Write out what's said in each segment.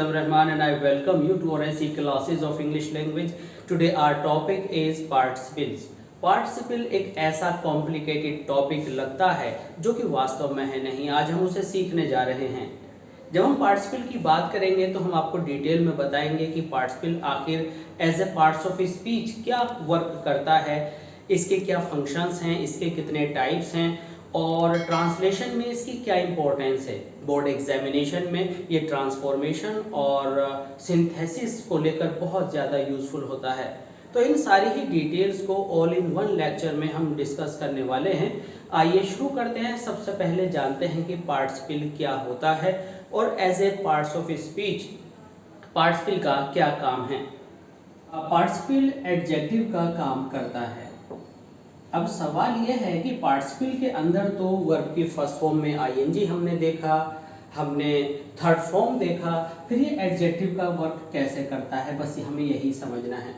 Izam Rahman and I welcome you to our SE classes of English language. Today our topic is participles. Participle एक ऐसा complicated topic लगता है जो कि वास्तव में है नहीं। आज हम उसे सीखने जा रहे हैं। जब हम पार्टिसिपल की बात करेंगे तो हम आपको डिटेल में बताएंगे कि पार्टिसिपल आखिर as a parts of speech क्या वर्क करता है, इसके क्या फंक्शंस हैं, इसके कितने टाइप्स हैं और ट्रांसलेशन में इसकी क्या इंपॉर्टेंस है। बोर्ड एग्जामिनेशन में ये ट्रांसफॉर्मेशन और सिंथेसिस को लेकर बहुत ज़्यादा यूज़फुल होता है। तो इन सारी ही डिटेल्स को ऑल इन वन लेक्चर में हम डिस्कस करने वाले हैं। आइए शुरू करते हैं। सबसे पहले जानते हैं कि पार्टिसिपल क्या होता है और as a parts of speech participle का क्या काम है। पार्टिसिपल एडजेक्टिव का काम करता है। अब सवाल यह है कि पार्टिसिपल के अंदर तो वर्ब की फर्स्ट फॉर्म में आईएनजी हमने देखा, हमने थर्ड फॉर्म देखा, फिर ये एडजेक्टिव का वर्क कैसे करता है, बस हमें यही समझना है।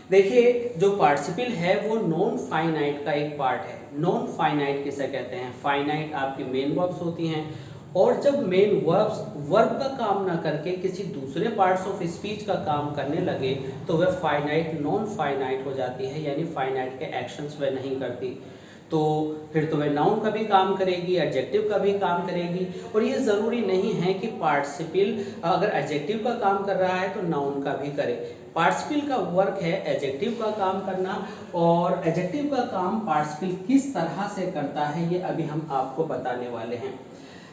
देखिए, जो पार्टिसिपल है वो नॉन फाइनाइट का एक पार्ट है। नॉन फाइनाइट किसे कहते हैं? फाइनाइट आपकी मेन वर्ब्स होती हैं और जब मेन वर्ब्स वर्ब का काम ना करके किसी दूसरे पार्ट्स ऑफ स्पीच का काम करने लगे तो वह फाइनाइट नॉन फाइनाइट हो जाती है, यानी फाइनाइट के एक्शंस वह नहीं करती। तो फिर तो वह नाउन का भी काम करेगी, एडजेक्टिव का भी काम करेगी। और ये ज़रूरी नहीं है कि पार्टिसिपल अगर एडजेक्टिव का काम कर रहा है तो नाउन का भी करे। पार्टिसिपल का वर्क है एडजेक्टिव का काम करना, और एडजेक्टिव का काम पार्टिसिपल किस तरह से करता है ये अभी हम आपको बताने वाले हैं।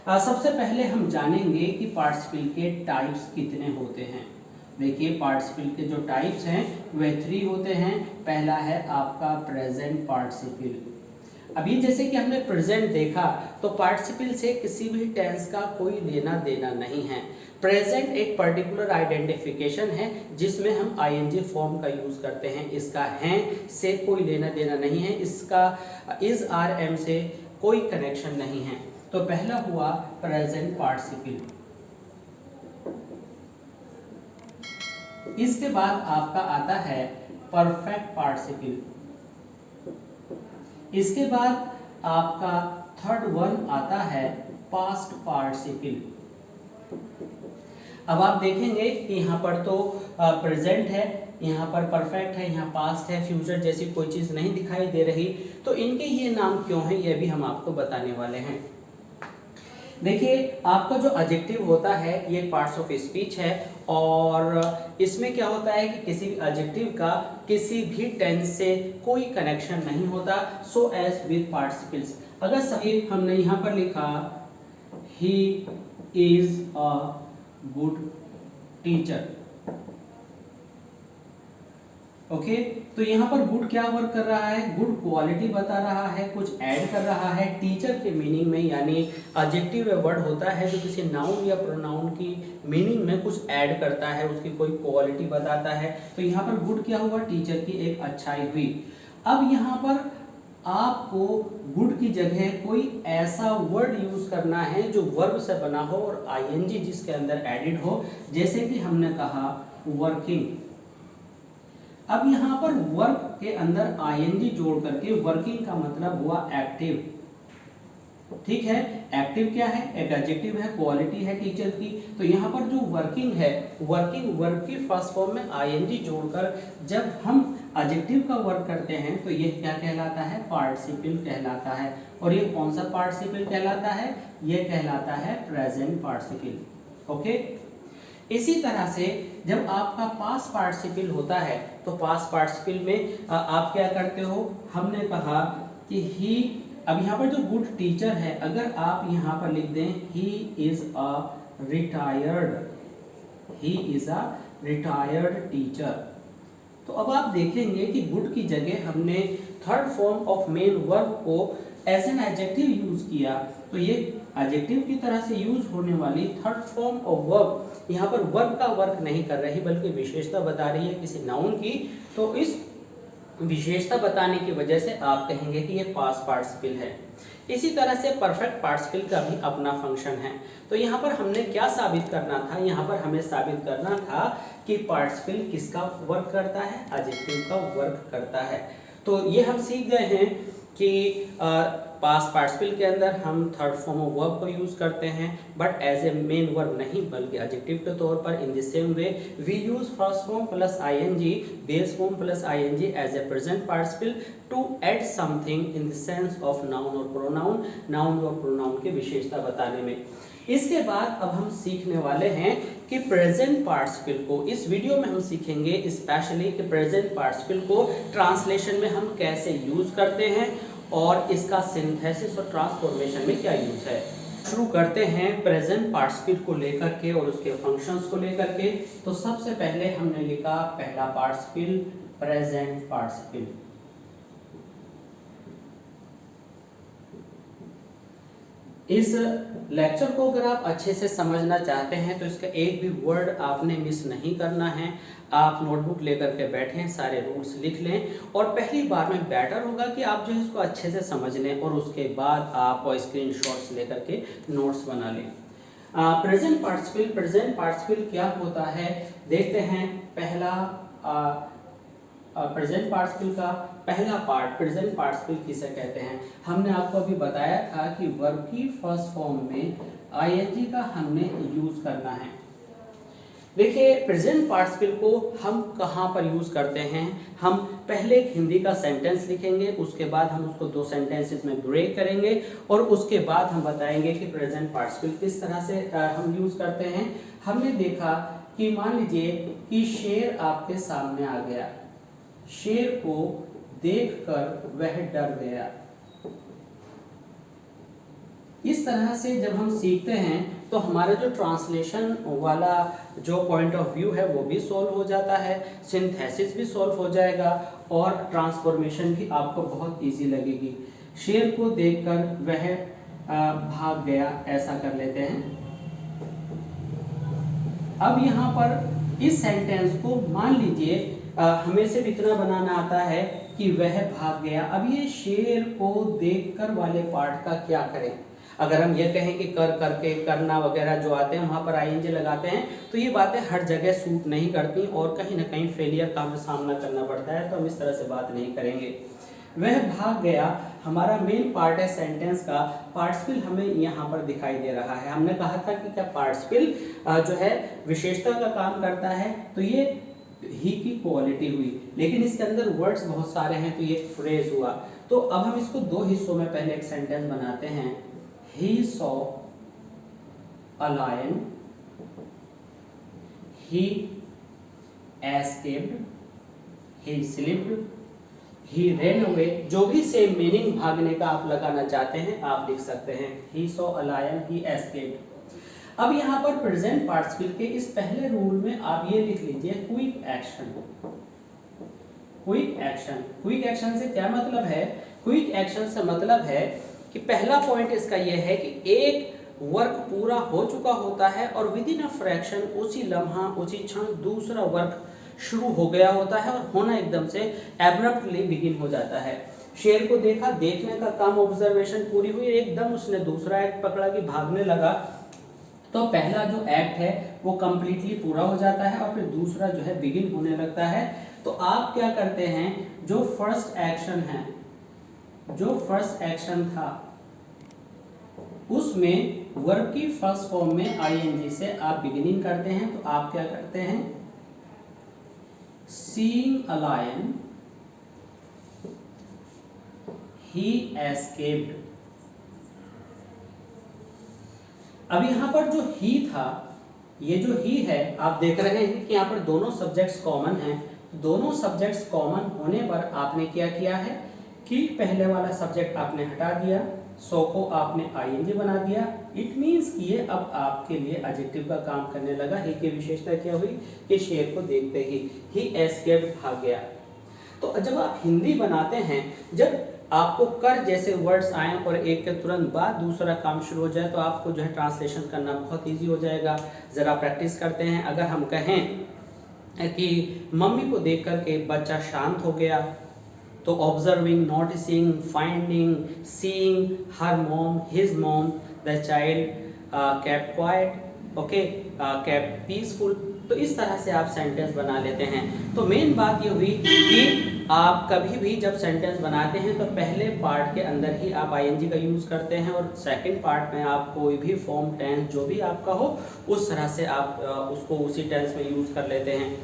सबसे पहले हम जानेंगे कि पार्टिसिपल के टाइप्स कितने होते हैं। देखिए, पार्टिसिपल के जो टाइप्स हैं वे 3 होते हैं। पहला है आपका प्रेजेंट पार्टिसिपल। अभी जैसे कि हमने प्रेजेंट देखा तो पार्टिसिपल से किसी भी टेंस का कोई लेना देना नहीं है। प्रेजेंट एक पर्टिकुलर आइडेंटिफिकेशन है जिसमें हम आईएनजी फॉर्म का यूज करते हैं। इसका हैं से कोई लेना देना नहीं है, इसका इज आर एम से कोई कनेक्शन नहीं है। तो पहला हुआ प्रेजेंट पार्टिसिपल। इसके बाद आपका आता है परफेक्ट पार्टिसिपल। इसके बाद आपका थर्ड वन आता है पास्ट पार्टिसिपल। अब आप देखेंगे कि यहाँ पर तो प्रेजेंट है, यहाँ पर परफेक्ट है, यहाँ पास्ट है, फ्यूचर जैसी कोई चीज़ नहीं दिखाई दे रही। तो इनके ये नाम क्यों हैं ये भी हम आपको बताने वाले हैं। देखिए, आपका जो एडजेक्टिव होता है ये पार्ट्स ऑफ स्पीच है और इसमें क्या होता है कि किसी भी एडजेक्टिव का किसी भी टेंस से कोई कनेक्शन नहीं होता, सो एज विद पार्टिसिपल्स। अगर सही हमने यहाँ पर लिखा he is a good teacher, okay, तो यहाँ पर गुड क्या वर्क कर रहा है? गुड क्वालिटी बता रहा है, कुछ ऐड कर रहा है टीचर के मीनिंग में, यानी एडजेक्टिव वर्ड होता है जो किसी नाउन या प्रोनाउन की मीनिंग में कुछ ऐड करता है, उसकी कोई क्वालिटी बताता है। तो यहाँ पर गुड क्या हुआ? टीचर की एक अच्छाई हुई। अब यहाँ पर आपको गुड की जगह कोई ऐसा वर्ड यूज करना है जो वर्ब से बना हो और आईएनजी जिसके अंदर एडिड हो, जैसे कि हमने कहा वर्किंग। अब यहाँ पर वर्क के अंदर आईएनजी जोड़ करके वर्किंग का मतलब हुआ एक्टिव। ठीक है, एक्टिव क्या है? एक एडजेक्टिव है, क्वालिटी है टीचर की। तो यहाँ पर जो वर्किंग है, वर्किंग वर्ब की फर्स्ट फॉर्म में आईएनजी जोड़कर जब हम एडजेक्टिव का वर्क करते हैं तो ये क्या कहलाता है? पार्टिसिपल कहलाता है। और ये कौन सा पार्टिसिपल कहलाता है? ये कहलाता है प्रेजेंट पार्टिसिपल। ओके, इसी तरह से जब आपका पास्ट पार्टिसिपल होता है तो पास्ट पार्टिसिपल में आप क्या करते हो? हमने कहा कि ही, अब यहाँ पर जो गुड टीचर है अगर आप यहाँ पर लिख दें he is a retired, he is a retired teacher, तो अब आप देखेंगे कि गुड की जगह हमने third form of main verb को एज एन एडजेक्टिव यूज किया। तो ये एडजेक्टिव की तरह से यूज होने वाली थर्ड फॉर्म ऑफ वर्ब यहाँ पर वर्ब का वर्क नहीं कर रही बल्कि विशेषता बता रही है किसी नाउन की। तो इस विशेषता बताने की वजह से आप कहेंगे कि ये पास्ट पार्टिसिपल है। इसी तरह से परफेक्ट पार्टिसिपल का भी अपना फंक्शन है। तो यहाँ पर हमने क्या साबित करना था? यहाँ पर हमें साबित करना था कि पार्टिसिपल किसका वर्क करता है? एडजेक्टिव का वर्क करता है। तो ये हम सीख गए हैं कि पास्ट पार्टिसिपल के अंदर हम थर्ड फॉर्म ऑफ वर्ब को यूज करते हैं, but as a main verb नहीं बल्कि एडजेक्टिव के तौर पर। In the same way we use first form plus ING, base form plus ING as a present participle to add something in the sense of noun और pronoun, noun और pronoun की विशेषता बताने में। इसके बाद अब हम सीखने वाले हैं कि प्रेजेंट पार्टिसिपल को, इस वीडियो में हम सीखेंगे स्पेशली कि प्रेजेंट पार्टिसिपल को ट्रांसलेशन में हम कैसे यूज करते हैं और इसका सिंथेसिस और ट्रांसफॉर्मेशन में क्या यूज है। शुरू करते हैं प्रेजेंट पार्टिसिपल को लेकर के और उसके फंक्शंस को लेकर के। तो सबसे पहले हमने लिखा पहला पार्टिसिपल प्रेजेंट पार्टिसिपल। इस लेक्चर को अगर आप अच्छे से समझना चाहते हैं तो इसका एक भी वर्ड आपने मिस नहीं करना है। आप नोटबुक लेकर के बैठें, सारे रूल्स लिख लें और पहली बार में बेटर होगा कि आप जो है इसको अच्छे से समझ लें और उसके बाद आप स्क्रीनशॉट्स लेकर के नोट्स बना लें। प्रेजेंट पार्टिसिपल क्या होता है देखते हैं। पहला प्रेजेंट पार्टिसिपल का पहला पार्ट प्रेजेंट पार्टिसिपल किसे कहते हैं। हमने आपको अभी बताया था कि वर्ब की फर्स्ट फॉर्म में आईएनजी का हमने यूज करना है। देखिए प्रेजेंट पार्टिसिपल को हम कहाँ पर यूज करते हैं। हम पहले एक हिंदी का सेंटेंस लिखेंगे, उसके बाद हम उसको दो सेंटेंसेस में ब्रेक करेंगे और उसके बाद हम बताएंगे कि प्रेजेंट पार्टिसिपल किस तरह से हम यूज करते हैं। हमने देखा कि मान लीजिए कि शेर आपके सामने आ गया, शेर को देखकर वह डर गया। इस तरह से जब हम सीखते हैं तो हमारा जो ट्रांसलेशन वाला जो पॉइंट ऑफ व्यू है वो भी सॉल्व हो जाता है, सिंथेसिस भी सॉल्व हो जाएगा और ट्रांसफॉर्मेशन भी आपको बहुत इजी लगेगी। शेर को देखकर वह भाग गया, ऐसा कर लेते हैं। अब यहाँ पर इस सेंटेंस को मान लीजिए हमें सिर्फ इतना बनाना आता है कि वह भाग गया। अब ये शेर को देखकर वाले पार्ट का क्या करें। अगर हम ये कहें कि कर करके करना वगैरह जो आते हैं वहां पर आईएनजी लगाते हैं तो ये बातें हर जगह सूट नहीं करती और कहीं ना कहीं फेलियर का हमें सामना करना पड़ता है, तो हम इस तरह से बात नहीं करेंगे। वह भाग गया हमारा मेन पार्ट है सेंटेंस का। पार्टिसिपल हमें यहाँ पर दिखाई दे रहा है। हमने कहा था कि क्या पार्टिसिपल जो है विशेषता का काम करता है, तो ये ही की क्वालिटी हुई, लेकिन इसके अंदर वर्ड्स बहुत सारे हैं तो ये फ्रेज हुआ। तो अब हम इसको दो हिस्सों में पहले एक सेंटेंस बनाते हैं। He saw a lion, he escaped, he slipped, he ran away। जो भी सेम मीनिंग भागने का आप लगाना चाहते हैं आप लिख सकते हैं। He saw a lion, he escaped। अब यहाँ पर प्रेजेंट पार्टिसिपल के इस पहले रूल में आप ये लिख लीजिए quick action. Quick action, quick action से क्या मतलब है। क्विक एक्शन से मतलब है कि पहला पॉइंट इसका यह है कि एक वर्क पूरा हो चुका होता है और विद इन अ फ्रैक्शन उसी लम्हा उसी क्षण दूसरा वर्क शुरू हो गया होता है और होना एकदम से एब्रप्टली बिगिन हो जाता है। शेर को देखा, देखने का काम ऑब्जर्वेशन पूरी हुई, एकदम उसने दूसरा एक्ट पकड़ा कि भागने लगा, तो पहला जो एक्ट है वो कंप्लीटली पूरा हो जाता है और फिर दूसरा जो है बिगिन होने लगता है। तो आप क्या करते हैं, जो फर्स्ट एक्शन है, जो फर्स्ट एक्शन था उसमें वर्ब की फर्स्ट फॉर्म में आईएनजी से आप बिगिनिंग करते हैं। तो आप क्या करते हैं, seeing a lion he escaped. अब यहां पर जो ही था, ये जो ही है आप देख रहे हैं कि यहाँ पर दोनों सब्जेक्ट्स कॉमन हैं। दोनों सब्जेक्ट्स कॉमन होने पर आपने क्या किया है कि पहले वाला सब्जेक्ट आपने हटा दिया, सो को आपने आईएनजी बना दिया। इट मींस कि ये अब आपके लिए एडजेक्टिव का काम करने लगा। ही की विशेषता क्या हुई कि शेर को देखते ही एस्केप्ड भाग गया। तो जब आप हिंदी बनाते हैं, जब आपको कर जैसे वर्ड्स आए और एक के तुरंत बाद दूसरा काम शुरू हो जाए तो आपको जो है ट्रांसलेशन करना बहुत ईजी हो जाएगा। ज़रा प्रैक्टिस करते हैं। अगर हम कहें कि मम्मी को देख कर के बच्चा शांत हो गया, तो observing, noticing, finding, seeing her mom, his mom, the child kept quite, okay, kept peaceful. तो इस तरह से आप सेंटेंस बना लेते हैं। तो मेन बात ये हुई कि आप कभी भी जब सेंटेंस बनाते हैं तो पहले पार्ट के अंदर ही आप आईएनजी का यूज़ करते हैं और सेकंड पार्ट में आप कोई भी फॉर्म टेंस जो भी आपका हो उस तरह से आप उसको उसी टेंस में यूज़ कर लेते हैं।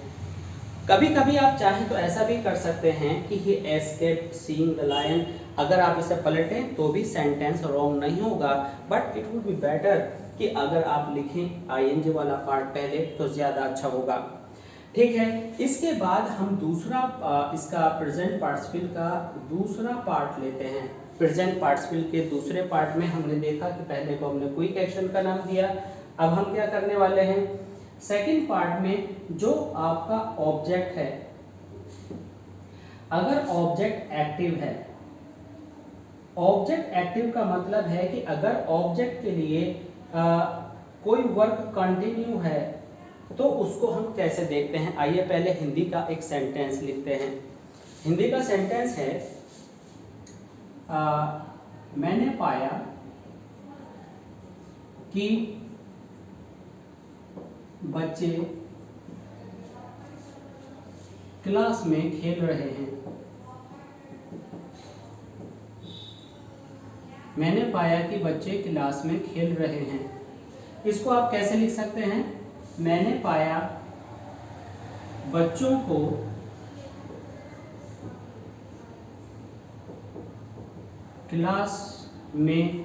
कभी कभी आप चाहें तो ऐसा भी कर सकते हैं कि ही एस्केप्ड सीइंग द लायन। अगर आप इसे पलटें तो भी सेंटेंस रॉन्ग नहीं होगा, but it would be better कि अगर आप लिखें आईएनजी वाला पार्ट पहले तो ज़्यादा अच्छा होगा। ठीक है, इसके बाद हम दूसरा इसका प्रेजेंट पार्टिसिपल का दूसरा पार्ट लेते हैं। प्रेजेंट पार्टिसिपल के दूसरे पार्ट में हमने देखा कि पहले को हमने क्विक एक्शन का नाम दिया, अब हम क्या करने वाले हैं, सेकंड पार्ट में जो आपका ऑब्जेक्ट है, अगर ऑब्जेक्ट एक्टिव है, ऑब्जेक्ट एक्टिव का मतलब है कि अगर ऑब्जेक्ट के लिए कोई वर्क कंटिन्यू है तो उसको हम कैसे देखते हैं। आइए पहले हिंदी का एक सेंटेंस लिखते हैं। हिंदी का सेंटेंस है मैंने पाया कि बच्चे क्लास में खेल रहे हैं। मैंने पाया कि बच्चे क्लास में खेल रहे हैं। इसको आप कैसे लिख सकते हैं, मैंने पाया बच्चों को क्लास में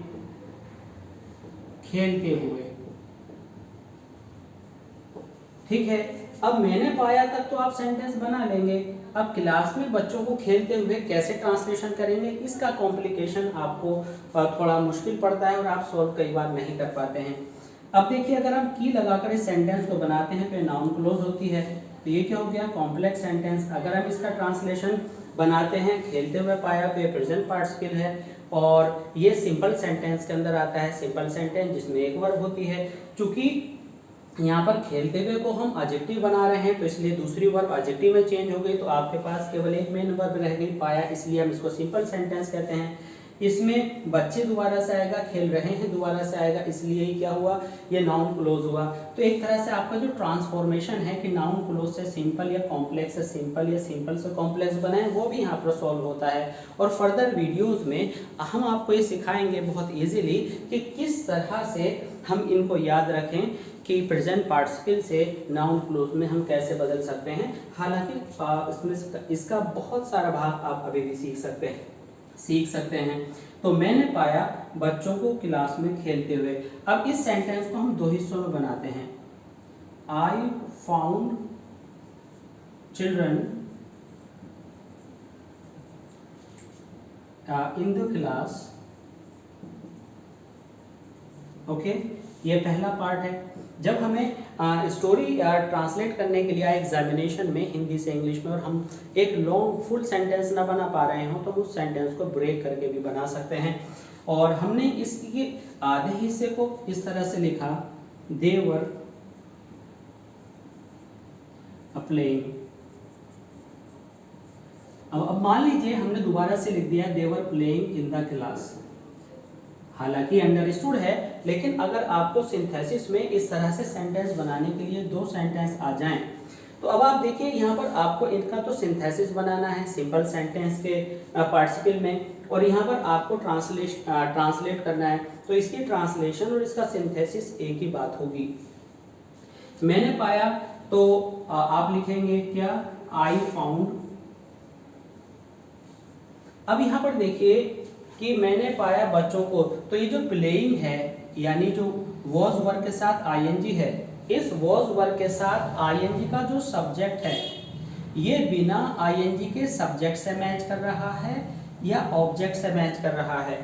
खेलते हुए। ठीक है, अब मैंने पाया तक तो आप सेंटेंस बना लेंगे। अब क्लास में बच्चों को खेलते हुए कैसे ट्रांसलेशन करेंगे, इसका कॉम्प्लिकेशन आपको थोड़ा मुश्किल पड़ता है और आप सॉल्व कई बार नहीं कर पाते हैं। अब देखिए, अगर हम की लगाकर इस सेंटेंस को बनाते हैं तो ये नाउन क्लोज होती है, तो ये क्या हो गया, कॉम्प्लेक्स सेंटेंस। अगर हम इसका ट्रांसलेशन बनाते हैं खेलते हुए पाया तो ये प्रेजेंट पार्टिसिपल है और ये सिंपल सेंटेंस के अंदर आता है। सिंपल सेंटेंस जिसमें एक वर्ब होती है। चूंकि यहाँ पर खेलते हुए को हम एडजेक्टिव बना रहे हैं तो इसलिए दूसरी वर्ब एडजेक्टिव में चेंज हो गई, तो आपके पास केवल एक मेन वर्ब रह गई पाया, इसलिए हम इसको सिंपल सेंटेंस कहते हैं। इसमें बच्चे दोबारा से आएगा, खेल रहे हैं दोबारा से आएगा, इसलिए ही क्या हुआ, ये नाउन क्लोज हुआ। तो एक तरह से आपका जो ट्रांसफॉर्मेशन है कि नाउन क्लोज से सिंपल या कॉम्प्लेक्स से सिंपल या सिंपल से कॉम्प्लेक्स बनाए, वो भी यहाँ पर सॉल्व होता है। और फर्दर वीडियोस में हम आपको ये सिखाएंगे बहुत इजीली कि किस तरह से हम इनको याद रखें कि प्रेजेंट पार्टिसिपल से नाउन क्लोज में हम कैसे बदल सकते हैं। हालांकि इसमें इसका बहुत सारा भाग आप अभी भी सीख सकते हैं। तो मैंने पाया बच्चों को क्लास में खेलते हुए। अब इस सेंटेंस को हम दो हिस्सों में बनाते हैं। I found children in the class. Okay, ये पहला पार्ट है। जब हमें स्टोरी ट्रांसलेट करने के लिए एग्जामिनेशन में हिंदी से इंग्लिश में और हम एक लॉन्ग फुल सेंटेंस ना बना पा रहे हो तो उस सेंटेंस को ब्रेक करके भी बना सकते हैं। और हमने इसके आधे हिस्से को इस तरह से लिखा, दे वर प्लेइंग। अब मान लीजिए हमने दोबारा से लिख दिया, they were playing in the class. हालांकि अंडरस्टूड है, लेकिन अगर आपको सिंथेसिस में इस तरह से सेंटेंस बनाने के लिए दो सेंटेंस आ जाएं तो अब आप देखिए यहाँ पर आपको इनका तो सिंथेसिस बनाना है सिंपल सेंटेंस के पार्टिसिपल में, और यहाँ पर आपको ट्रांसलेट करना है। तो इसकी ट्रांसलेशन और इसका सिंथेसिस एक ही बात होगी। मैंने पाया तो आप लिखेंगे क्या, आई फाउंड। अब यहाँ पर देखिए कि मैंने पाया बच्चों को, तो ये जो प्लेइंग है यानी जो वॉज वर्ब के साथ आईएनजी है, इस वॉज वर्ब के साथ आईएनजी का जो सब्जेक्ट है ये बिना आईएनजी के सब्जेक्ट से मैच कर रहा है या ऑब्जेक्ट से मैच कर रहा है।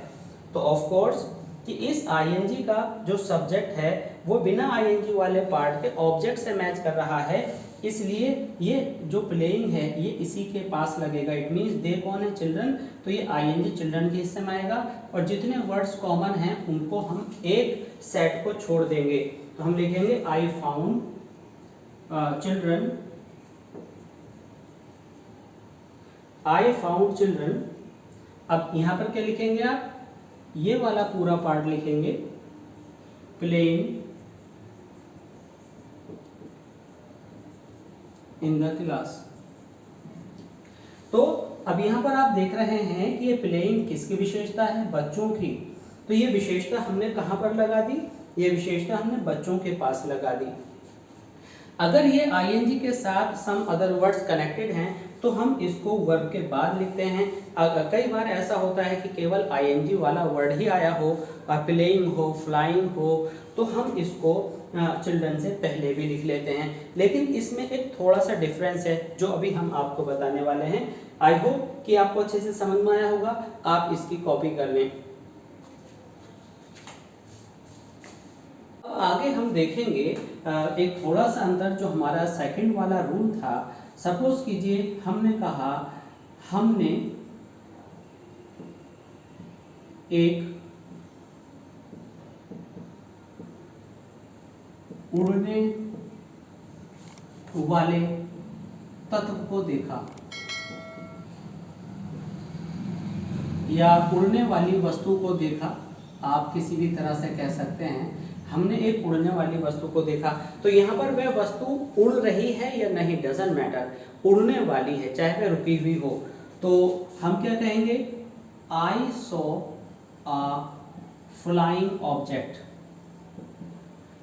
तो ऑफ कोर्स कि इस आईएनजी का जो सब्जेक्ट है वो बिना आईएनजी वाले पार्ट के ऑब्जेक्ट से मैच कर रहा है, इसलिए ये जो प्लेइंग है ये इसी के पास लगेगा। इट मीन्स दे कौन है, चिल्ड्रन, तो ये आईएनजी चिल्ड्रन के हिस्से में आएगा और जितने वर्ड्स कॉमन हैं उनको हम एक सेट को छोड़ देंगे। तो हम लिखेंगे I found children, I found children. अब यहाँ पर क्या लिखेंगे आप, ये वाला पूरा पार्ट लिखेंगे प्लेइंग इन द क्लास। तो अब यहाँ पर आप देख रहे हैं कि ये प्लेइंग किसकी विशेषता है, बच्चों की। तो ये विशेषता हमने कहाँ पर लगा दी, ये विशेषता हमने बच्चों के पास लगा दी। अगर ये आईएनजी के साथ सम अदर वर्ड्स कनेक्टेड हैं तो हम इसको वर्ब के बाद लिखते हैं। अगर कई बार ऐसा होता है कि केवल आईएनजी वाला वर्ड ही आया हो, प्लेइंग हो, फ्लाइंग हो, तो हम इसको चिल्ड्रन से पहले भी लिख लेते हैं। लेकिन इसमें एक थोड़ा सा डिफरेंस है जो अभी हम आपको बताने वाले हैं। आई होप कि आपको अच्छे से समझ में आया होगा, आप इसकी कॉपी कर लें। अब आगे हम देखेंगे एक थोड़ा सा अंतर जो हमारा सेकंड वाला रूल था। सपोज कीजिए हमने कहा हमने एक उड़ने वाले तत्व को देखा या उड़ने वाली वस्तु को देखा, आप किसी भी तरह से कह सकते हैं। हमने एक उड़ने वाली वस्तु को देखा, तो यहाँ पर वह वस्तु उड़ रही है या नहीं, डजंट मैटर, उड़ने वाली है, चाहे वह रुकी हुई हो। तो हम क्या कहेंगे, I saw a flying object.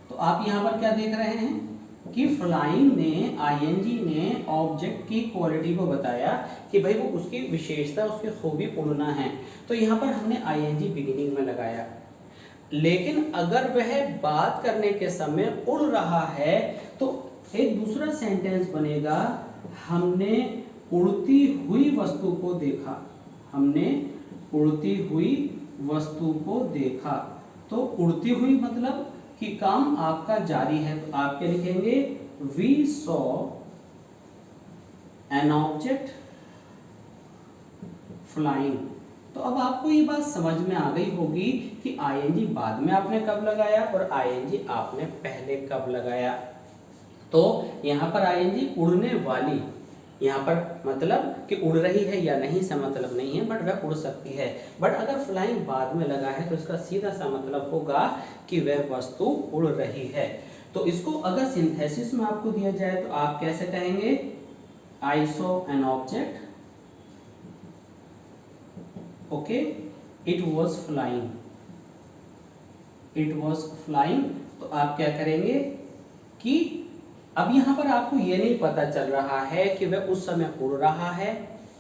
तो आप यहाँ पर क्या देख रहे हैं कि फ्लाइंग ने, आईएनजी ने ऑब्जेक्ट की क्वालिटी को बताया कि भाई वो उसकी विशेषता, उसकी खूबी उड़ना है। तो यहाँ पर हमने आईएनजी बिगिनिंग में लगाया। लेकिन अगर वह बात करने के समय उड़ रहा है तो एक दूसरा सेंटेंस बनेगा, हमने उड़ती हुई वस्तु को देखा, हमने उड़ती हुई वस्तु को देखा। तो उड़ती हुई मतलब कि काम आपका जारी है, तो आप क्या लिखेंगे, we saw an object flying. तो अब आपको ये बात समझ में आ गई होगी कि आईएनजी बाद में आपने कब लगाया और आईएनजी आपने पहले कब लगाया। तो यहाँ पर आईएनजी उड़ने वाली, यहाँ पर मतलब कि उड़ रही है या नहीं से मतलब नहीं है, बट वह उड़ सकती है। बट अगर फ्लाइंग बाद में लगा है तो इसका सीधा सा मतलब होगा कि वह वस्तु उड़ रही है। तो इसको अगर सिंथेसिस में आपको दिया जाए तो आप कैसे कहेंगे, I saw an object, okay, it was flying, it was flying. तो आप क्या करेंगे कि अब यहाँ पर आपको ये नहीं पता चल रहा है कि वह उस समय उड़ रहा है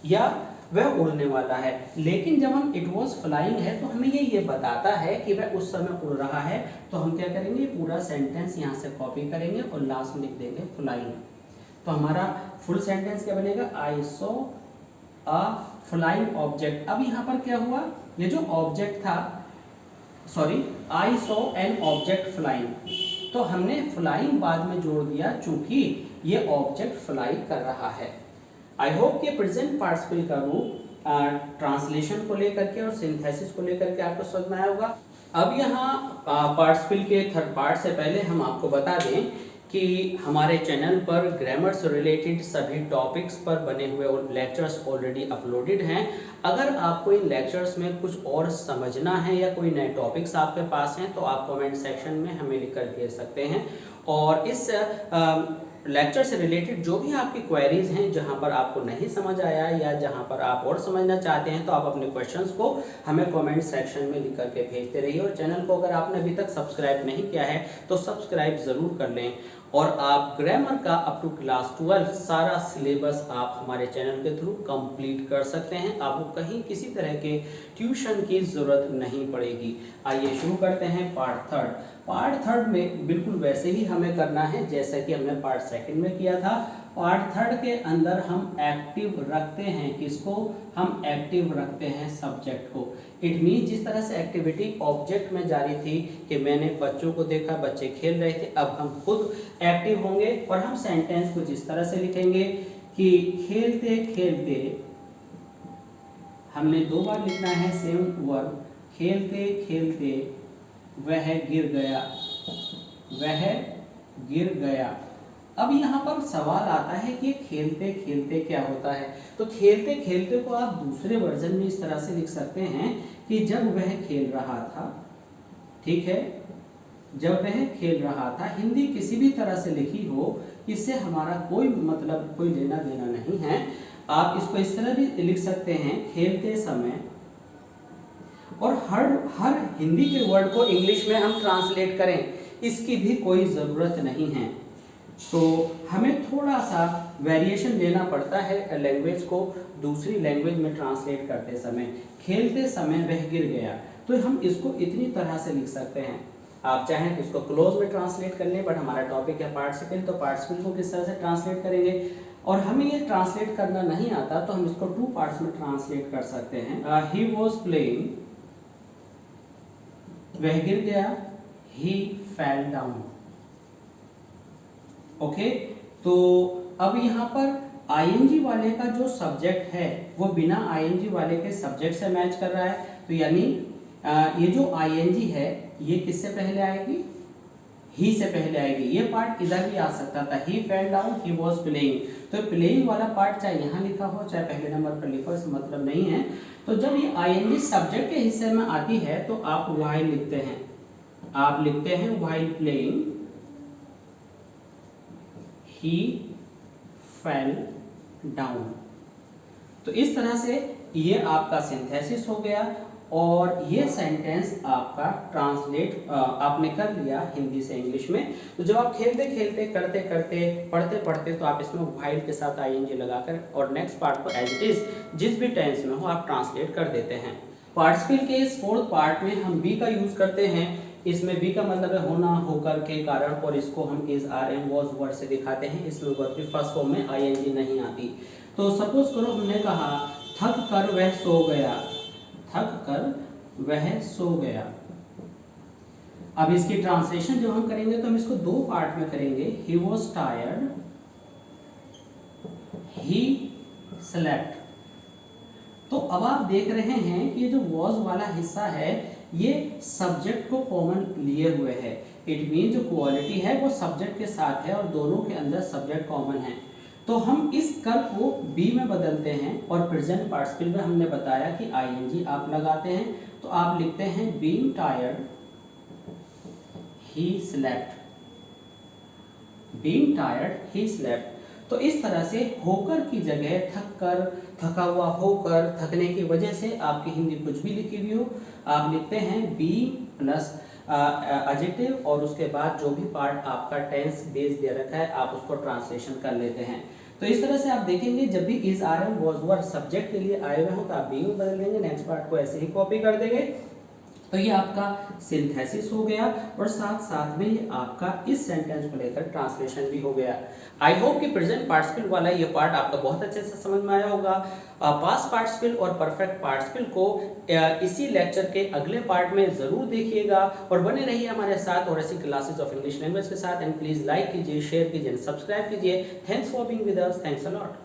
या वह उड़ने वाला है, लेकिन जब हम इट वॉज फ्लाइंग है तो हमें ये बताता है कि वह उस समय उड़ रहा है। तो हम क्या करेंगे, पूरा सेंटेंस यहाँ से कॉपी करेंगे और लास्ट में लिख देंगे फ्लाइंग। तो हमारा फुल सेंटेंस क्या बनेगा, I saw a flying object. अब यहाँ पर क्या हुआ, ये जो ऑब्जेक्ट था, sorry, I saw an object flying, तो हमने फ्लाइंग बाद में जोड़ दिया चूंकि ये ऑब्जेक्ट फ्लाई कर रहा है। आई होप कि प्रेजेंट पार्टिसिपल का रूप ट्रांसलेशन को लेकर के और सिंथेसिस को लेकर के आपको समझ में आया होगा। अब यहाँ पार्टिसिपल के थर्ड पार्ट से पहले हम आपको बता दें कि हमारे चैनल पर ग्रामर से रिलेटेड सभी टॉपिक्स पर बने हुए और लेक्चर्स ऑलरेडी अपलोडेड हैं। अगर आपको इन लेक्चर्स में कुछ और समझना है या कोई नए टॉपिक्स आपके पास हैं तो आप कमेंट सेक्शन में हमें लिख कर भेज सकते हैं। और इस लेक्चर से रिलेटेड जो भी आपकी क्वेरीज हैं, जहां पर आपको नहीं समझ आया या जहां पर आप और समझना चाहते हैं, तो आप अपने क्वेश्चंस को हमें कमेंट सेक्शन में लिख करके भेजते रहिए। और चैनल को अगर आपने अभी तक सब्सक्राइब नहीं किया है तो सब्सक्राइब ज़रूर कर लें। और आप ग्रामर का अप टू क्लास 12 सारा सिलेबस आप हमारे चैनल के थ्रू कंप्लीट कर सकते हैं। आपको कहीं किसी तरह के ट्यूशन की ज़रूरत नहीं पड़ेगी। आइए शुरू करते हैं पार्ट थर्ड। पार्ट थर्ड में बिल्कुल वैसे ही हमें करना है जैसा कि हमने पार्ट सेकंड में किया था। पार्ट थर्ड के अंदर हम एक्टिव रखते हैं, किसको, हम एक्टिव रखते हैं सब्जेक्ट को। इट मीन जिस तरह से एक्टिविटी ऑब्जेक्ट में जारी थी कि मैंने बच्चों को देखा, बच्चे खेल रहे थे, अब हम खुद एक्टिव होंगे और हम सेंटेंस को जिस तरह से लिखेंगे कि खेलते खेलते, हमने 2 बार लिखना है सेम वर्ब, खेलते खेलते वह गिर गया, वह गिर गया। अब यहाँ पर सवाल आता है कि खेलते खेलते क्या होता है। तो खेलते खेलते को आप दूसरे वर्जन में इस तरह से लिख सकते हैं कि जब वह खेल रहा था, ठीक है, जब वह खेल रहा था। हिंदी किसी भी तरह से लिखी हो इससे हमारा कोई मतलब कोई लेना देना नहीं है। आप इसको इस तरह भी लिख सकते हैं, खेलते समय, और हर हिंदी के वर्ड को इंग्लिश में हम ट्रांसलेट करें, इसकी भी कोई ज़रूरत नहीं है। तो हमें थोड़ा सा वेरिएशन लेना पड़ता है लैंग्वेज को दूसरी लैंग्वेज में ट्रांसलेट करते समय। खेलते समय वह गिर गया, तो हम इसको इतनी तरह से लिख सकते हैं। आप चाहें तो इसको क्लोज में ट्रांसलेट कर लें, बट हमारा टॉपिक है पार्टिसिपल, तो पार्टिसिपल को किस तरह से ट्रांसलेट करेंगे। और हमें ये ट्रांसलेट करना नहीं आता तो हम इसको 2 पार्ट्स में ट्रांसलेट कर सकते हैं। ही वॉज प्लेइंग, वह गिर गया, ही फेल डाउन। ओके, तो अब यहाँ पर आईएनजी वाले का जो सब्जेक्ट है वो बिना आईएनजी वाले के सब्जेक्ट से मैच कर रहा है, तो यानी ये जो आईएनजी है ये किससे पहले आएगी, ही से पहले आएगी। ये पार्ट इधर भी आ सकता था, he fell down, he was playing. तो प्लेइंग वाला पार्ट चाहे यहाँ लिखा हो चाहे पहले नंबर पर लिखा हो, इससे मतलब नहीं है। तो जब ये आईएनजी सब्जेक्ट के हिस्से में आती है तो आप व्हाइल लिखते हैं, आप लिखते हैं व्हाइल प्लेइंग ही फेल डाउन। तो इस तरह से ये आपका सिंथेसिस हो गया और ये सेंटेंस आपका ट्रांसलेट आपने कर लिया हिंदी से इंग्लिश में। तो जब आप खेलते खेलते करते करते पढ़ते पढ़ते तो आप इसमें व्हाइल के साथ आईएनजी लगाकर और नेक्स्ट पार्ट को एज इट इज जिस भी टेंस में हो आप ट्रांसलेट कर देते हैं। पार्टिसिपल के इस 4th पार्ट में हम बी का यूज करते हैं। इसमें बी का मतलब है होना, होकर, के, कारण, और इसको हम is, are, am, was word से दिखाते हैं। इसमें वर्ड की फर्स्ट फॉर्म में आईएनजी नहीं आती। तो सपोज करो हमने कहा थक कर वह सो गया, थक कर वह सो गया। अब इसकी ट्रांसलेशन जब हम करेंगे तो हम इसको 2 पार्ट में करेंगे। He was tired, he slept. तो अब आप देख रहे हैं कि ये जो वॉज वाला हिस्सा है ये सब्जेक्ट को कॉमन लिए हुए है। इट मीन जो क्वालिटी है वो सब्जेक्ट के साथ है और दोनों के अंदर सब्जेक्ट कॉमन है। तो हम इस कर को बी में बदलते हैं और प्रेजेंट पार्टिसिपल में हमने बताया कि आईएनजी आप लगाते हैं। तो आप लिखते हैं being tired he slept, being tired he slept. तो इस तरह से होकर की जगह थक कर, थका हुआ होकर, थकने की वजह से आपकी हिंदी कुछ भी लिखी हुई हो आप लिखते हैं बी प्लस एडजेक्टिव और उसके बाद जो भी पार्ट आपका टेंस बेस दे रखा है आप उसको ट्रांसलेशन कर लेते हैं। तो इस तरह से आप देखेंगे जब भी is, are, am, was word subject के लिए आए हुए हो तो आप बी में बदल देंगे, नेक्स्ट पार्ट को ऐसे ही कॉपी कर देंगे। तो ये आपका सिंथेसिस हो गया और साथ साथ में ये आपका इस सेंटेंस को लेकर ट्रांसलेशन भी हो गया। आई होप कि प्रेजेंट पार्टिसिपल वाला ये पार्ट आपका बहुत अच्छे से समझ में आया होगा। पास्ट पार्टिसिपल और परफेक्ट पार्टिसिपल को इसी लेक्चर के अगले पार्ट में ज़रूर देखिएगा और बने रहिए हमारे साथ और ऐसी क्लासेस ऑफ इंग्लिश लैंग्वेज के साथ। एंड प्लीज़ लाइक कीजिए, शेयर कीजिए, सब्सक्राइब कीजिए। Thanks for being with us, thanks a lot.